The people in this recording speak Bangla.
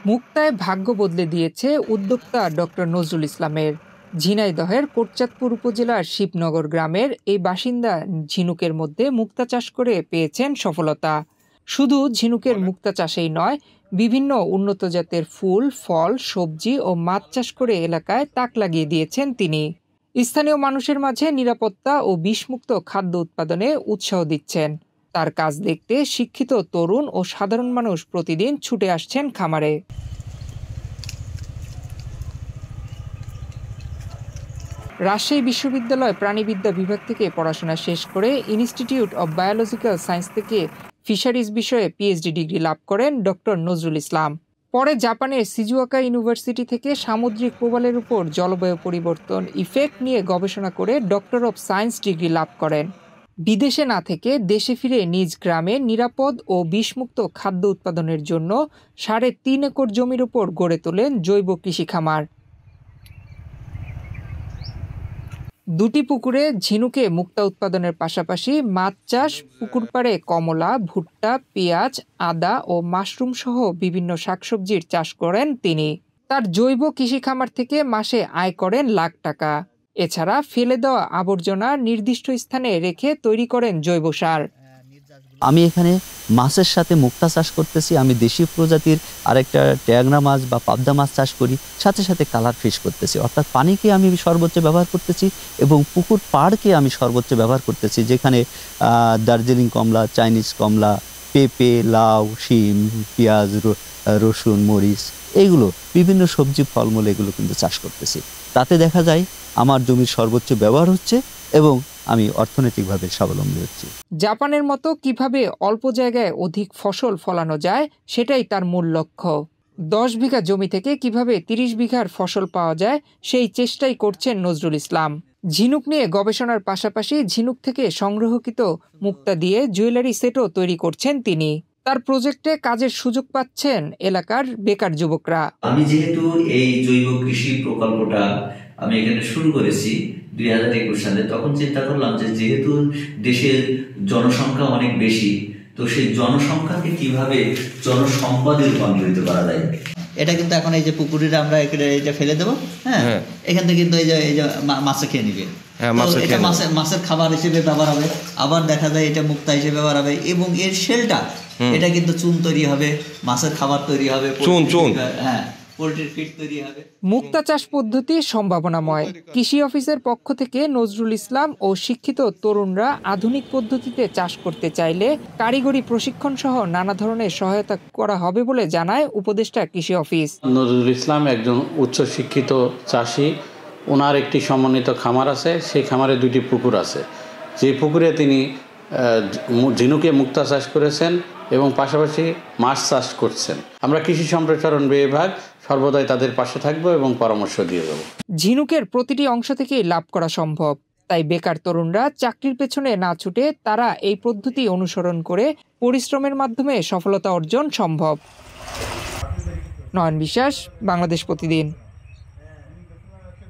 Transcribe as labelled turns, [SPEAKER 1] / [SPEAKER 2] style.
[SPEAKER 1] মুক্তায় ভাগ্য বদলে দিয়েছে উদ্যোক্তা ডক্টর নজরুল ইসলামের। ঝিনাইদহের কোটচাঁদপুর উপজেলার শিবনগর গ্রামের এই বাসিন্দা ঝিনুকের মধ্যে মুক্তা চাষ করে পেয়েছেন সফলতা। শুধু ঝিনুকের মুক্তা চাষেই নয়, বিভিন্ন উন্নত জাতের ফুল, ফল, সবজি ও মাছ চাষ করে এলাকায় তাক লাগিয়ে দিয়েছেন তিনি। স্থানীয় মানুষের মাঝে নিরাপত্তা ও বিষমুক্ত খাদ্য উৎপাদনে উৎসাহ দিচ্ছেন। তার কাজ দেখতে শিক্ষিত তরুণ ও সাধারণ মানুষ প্রতিদিন ছুটে আসছেন খামারে। রাজশাহী বিশ্ববিদ্যালয় প্রাণিবিদ্যা বিভাগ থেকে পড়াশোনা শেষ করে ইনস্টিটিউট অব বায়োলজিক্যাল সায়েন্স থেকে ফিশারিজ বিষয়ে পিএইচডি ডিগ্রি লাভ করেন ডক্টর নজরুল ইসলাম। পরে জাপানের সিজুওকা ইউনিভার্সিটি থেকে সামুদ্রিক প্রবালের উপর জলবায়ু পরিবর্তন ইফেক্ট নিয়ে গবেষণা করে ডক্টর অব সায়েন্স ডিগ্রি লাভ করেন। বিদেশে না থেকে দেশে ফিরে নিজ গ্রামে নিরাপদ ও বিষমুক্ত খাদ্য উৎপাদনের জন্য ৩.৫ একর জমির উপর গড়ে তোলেন জৈব কৃষি খামার। ২টি পুকুরে ঝিনুকে মুক্তা উৎপাদনের পাশাপাশি মাছ চাষ, পুকুর পাড়ে কমলা, ভুট্টা, পেঁয়াজ, আদা ও মাশরুম সহ বিভিন্ন শাকসবজির চাষ করেন তিনি। তার জৈব কৃষি খামার থেকে মাসে আয় করেন লাখ টাকা। এছাড়া ফেলে দেওয়া আবর্জনা নির্দিষ্ট স্থানে রেখে তৈরি করেন জৈব সার।
[SPEAKER 2] আমি এখানে মাছের সাথে মুক্তা চাষ করতেছি, আমি দেশি প্রজাতির আরেকটা ট্যাংরা মাছ বা পাবদা মাছ চাষ করি, সাথে সাথে কালার ফিশ করতেছি। অর্থাৎ পানিকে আমি সর্বোচ্চ ব্যবহার করতেছি এবং পুকুর পাড়কে আমি সর্বোচ্চ ব্যবহার করতেছি, যেখানে দার্জিলিং কমলা, চাইনিজ কমলা, পেঁপে, লাউ, শিম, পেঁয়াজ, রসুন, মরিচ, এইগুলো বিভিন্ন সবজি, ফলমূল এগুলো কিন্তু চাষ করতেছি। তাতে দেখা যায় আমার জমির সর্বোচ্চ ব্যবহার হচ্ছে এবং আমি অর্থনৈতিকভাবে স্বাবলম্বী হচ্ছি।
[SPEAKER 1] জাপানের মতো কিভাবে অল্প জায়গায় অধিক ফসল ফলানো যায় সেটাই তার মূল লক্ষ্য। 10 বিঘা জমি থেকে কিভাবে 30 বিঘার ফসল পাওয়া যায় সেই চেষ্টাই করছেন নজরুল ইসলাম। ঝিনুক নিয়ে গবেষণার পাশাপাশি ঝিনুক থেকে সংগ্রহকৃত মুক্তা দিয়ে জুয়েলারি সেটও তৈরি করছেন তিনি। তার প্রজেক্টে কাজের সুযোগ পাচ্ছেন এলাকার বেকার যুবকরা।
[SPEAKER 3] আমি যেহেতু এই জৈব কৃষি প্রকল্পটা আমি এখানে শুরু করেছি 2021 সালে, তখন চিন্তা করলাম যে যেহেতু দেশের জনসংখ্যা অনেক বেশি, তো সেই জনসংখ্যাকে কিভাবে জনসম্পদে রূপান্তরিত করা যায়।
[SPEAKER 4] এটা কিন্তু এখন এই যে পুকুরিরা আমরা এই যে ফেলে দেবো, হ্যাঁ, এখান থেকে কিন্তু এই যে মাছে খেয়ে নিবে, এটা মাছের খাবার হিসেবে ব্যবহার হবে। আবার দেখা যায় এটা মুক্তা হিসেবে ব্যবহার হবে এবং এর শেলটা এটা কিন্তু চুন তৈরি হবে, মাছের খাবার তৈরি হবে, চুন, হ্যাঁ, পোল্ট্রির ফিড তৈরি হবে।
[SPEAKER 1] মুক্তা চাষ পদ্ধতি সম্ভাবনাময়। কৃষি অফিসের পক্ষ থেকে নজরুল ইসলাম ও শিক্ষিত তরুণরা আধুনিক পদ্ধতিতে চাষ করতে চাইলে কারিগরি প্রশিক্ষণ সহ নানা ধরনের সহায়তা করা হবে বলে জানায় উপদেষ্টা কৃষি অফিস।
[SPEAKER 5] নজরুল ইসলাম একজন উচ্চ শিক্ষিত চাষি, ওনার একটি সমন্বিত খামার আছে, সেই খামারে 2টি পুকুর আছে। যে পুকুরে তিনি ঝিনুকে মুক্তা চাষ করেছেন এবং পাশাপাশি মাছ চাষ করছেন। আমরা কৃষি সম্প্রসারণ বিভাগ সর্বদাই তাদের পাশে থাকবো এবং পরামর্শ দিয়ে দেবো।
[SPEAKER 1] ঝিনুকের প্রতিটি অংশ থেকেই লাভ করা সম্ভব, তাই বেকার তরুণরা চাকরির পেছনে না ছুটে তারা এই পদ্ধতি অনুসরণ করে পরিশ্রমের মাধ্যমে সফলতা অর্জন সম্ভব। নয়ন বিশ্বাস, বাংলাদেশ প্রতিদিন।